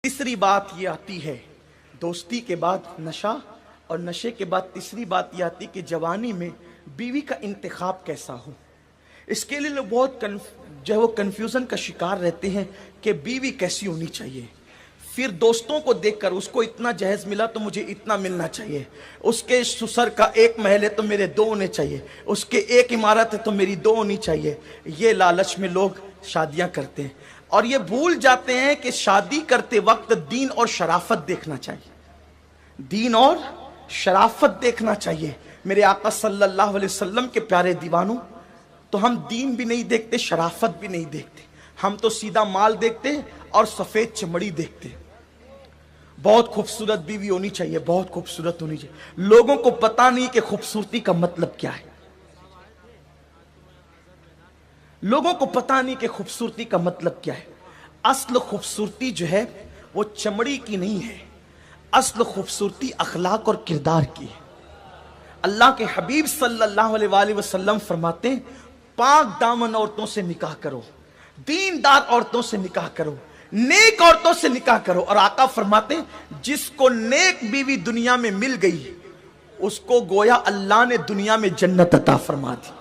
तीसरी बात ये आती है, दोस्ती के बाद नशा और नशे के बाद तीसरी बात ये आती कि जवानी में बीवी का इंतखाब कैसा हो। इसके लिए लोग बहुत जो है वो कन्फ्यूज़न का शिकार रहते हैं कि बीवी कैसी होनी चाहिए। फिर दोस्तों को देखकर उसको इतना जहेज मिला तो मुझे इतना मिलना चाहिए, उसके ससुर का एक महल है तो मेरे दो होने चाहिए, उसके एक इमारत है तो मेरी दो होनी चाहिए। ये लालच में लोग शादियां करते हैं और ये भूल जाते हैं कि शादी करते वक्त दीन और शराफत देखना चाहिए, दीन और शराफत देखना चाहिए। मेरे आका सल्लल्लाहु अलैहि वसल्लम के प्यारे दीवानों, तो हम दीन भी नहीं देखते, शराफत भी नहीं देखते, हम तो सीधा माल देखते और सफेद चमड़ी देखते। बहुत खूबसूरत बीवी होनी चाहिए, बहुत खूबसूरत होनी चाहिए। लोगों को पता नहीं कि खूबसूरती का मतलब क्या है, लोगों को पता नहीं कि खूबसूरती का मतलब क्या है। असल खूबसूरती जो है वो चमड़ी की नहीं है, असल खूबसूरती अखलाक और किरदार की है। अल्लाह के हबीब सल्लल्लाहु अलैहि वसल्लम फरमाते हैं, पाक दामन औरतों से निकाह करो, दीनदार औरतों से निकाह करो, नेक औरतों से निकाह करो। और आका फरमाते हैं, जिसको नेक बीवी दुनिया में मिल गई उसको गोया अल्लाह ने दुनिया में जन्नत अता फरमा दी।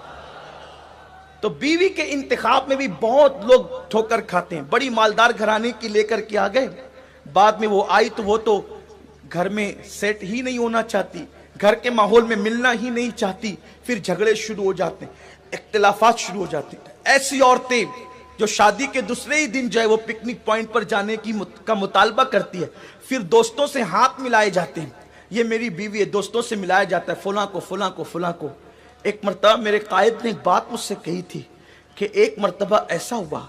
तो बीवी के इंतखाब में भी बहुत लोग ठोकर खाते हैं। बड़ी मालदार घराने की लेकर के आ गए, बाद में वो आई तो वो तो घर में सेट ही नहीं होना चाहती, घर के माहौल में मिलना ही नहीं चाहती, फिर झगड़े शुरू हो जाते हैं, इख्तिलाफात शुरू हो जाते हैं। ऐसी औरतें जो शादी के दूसरे ही दिन जो है वो पिकनिक पॉइंट पर जाने का मुतालबा करती है, फिर दोस्तों से हाथ मिलाए जाते हैं, ये मेरी बीवी है, दोस्तों से मिलाया जाता है, फलां को फलां को फलां को। एक मरतबा मेरे कायद ने एक बात मुझसे कही थी कि एक मरतबा ऐसा हुआ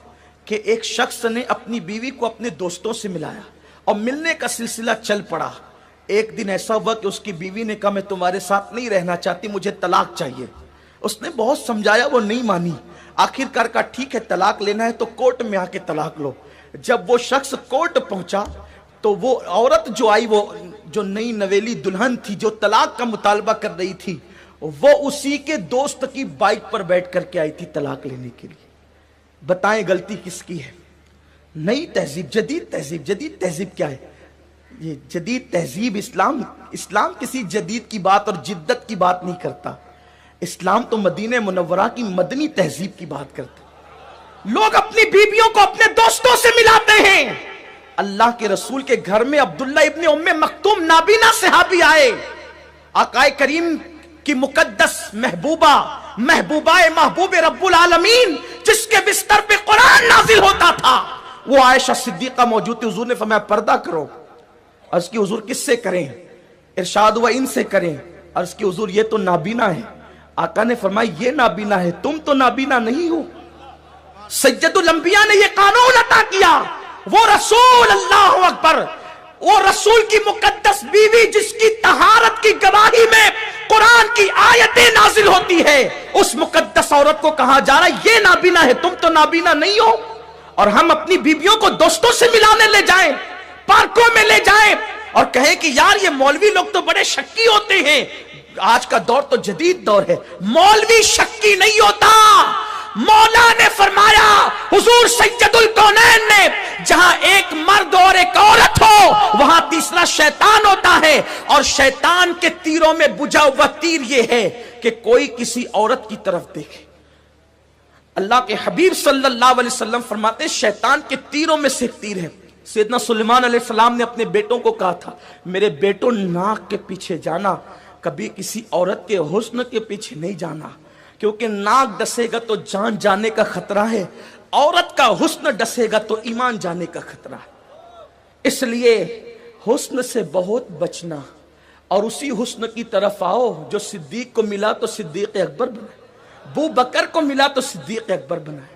कि एक शख्स ने अपनी बीवी को अपने दोस्तों से मिलाया और मिलने का सिलसिला चल पड़ा। एक दिन ऐसा हुआ कि उसकी बीवी ने कहा, मैं तुम्हारे साथ नहीं रहना चाहती, मुझे तलाक चाहिए। उसने बहुत समझाया, वो नहीं मानी। आखिरकार का ठीक है, तलाक लेना है तो कोर्ट में आके तलाक लो। जब वो शख्स कोर्ट पहुंचा तो वो औरत जो आई, वो जो नई नवेली दुल्हन थी जो तलाक का मुतालबा कर रही थी, वो उसी के दोस्त की बाइक पर बैठ करके आई थी तलाक लेने के लिए। बताएं गलती किसकी है? नई तहजीब, जदीद तहजीब। जदीद तहजीब क्या है? ये जदीद तहजीब इस्लाम किसी जदीद की बात और जिद्दत की बात नहीं करता। इस्लाम तो मदीने मुनव्वरा की मदनी तहजीब की बात करता। लोग अपनी बीवियों को अपने दोस्तों से मिलाते हैं। अल्लाह के रसूल के घर में अब्दुल्ला इब्ने उम्मे मक्तूम नाबीना सहाबी आए, आकाए करीम की मुकद्दस महबूबाए महबूब रब्बुल आलमीन जिसके बिस्तर पे कुरान नाजिल होता था, वो आयशा सिद्दीका मौजूद थी। हुजूर ने फरमाया, पर्दा करो। अर्ज की, हुजूर किससे करें? इरशाद हुआ, इनसे करें। अर्ज की, हुजूर ये तो नाबीना है। आका ने फरमाया, ये नाबीना है, तुम तो नाबीना नहीं हो। सैयदुल अंबिया ने ये कानून अता किया, वो रसूल, अल्लाहु अकबर, वो रसूल की मुकद्दस बीवी जिसकी तहारत की गवाही में कुरान की आयतें नाजिल होती है, उस मुकद्दस औरत को कहा जा रहा है, ये नाबीना है, तुम तो नाबीना नहीं हो। और हम अपनी बीवियों को दोस्तों से मिलाने ले जाएं, पार्कों में ले जाएं और कहें कि यार ये मौलवी लोग तो बड़े शक्की होते हैं। आज का दौर तो जदीद दौर है, मौलवी शक्की नहीं होता। मौला ने फरमाया, हुजूर सैयदुल कौनैन ने, जहां एक मर्द और एक औरत हो वहां तीसरा शैतान होता है, और शैतान के तीरों में बुझा हुआ तीर यह है कि कोई किसी औरत की तरफ देखे। अल्लाह के हबीब सल्लल्लाहु अलैहि वसल्लम फरमाते, शैतान के तीरों में से तीर है। सैयदना सुलेमान अलैहिस्सलाम ने अपने बेटों को कहा था, मेरे बेटों नाक के पीछे जाना, कभी किसी औरत के हुस्न के पीछे नहीं जाना, क्योंकि नाक डसेगा तो जान जाने का खतरा है, औरत का हुस्न डसेगा तो ईमान जाने का खतरा है। इसलिए हुस्न से बहुत बचना और उसी हुस्न की तरफ आओ जो सिद्दीक को मिला तो सिद्दीक अकबर बनाए, अबू बकर को मिला तो सिद्दीक अकबर बनाए।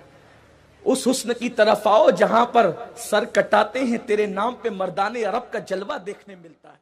उस हुस्न की तरफ आओ जहां पर सर कटाते हैं तेरे नाम पे मर्दाने अरब का जलवा देखने मिलता है।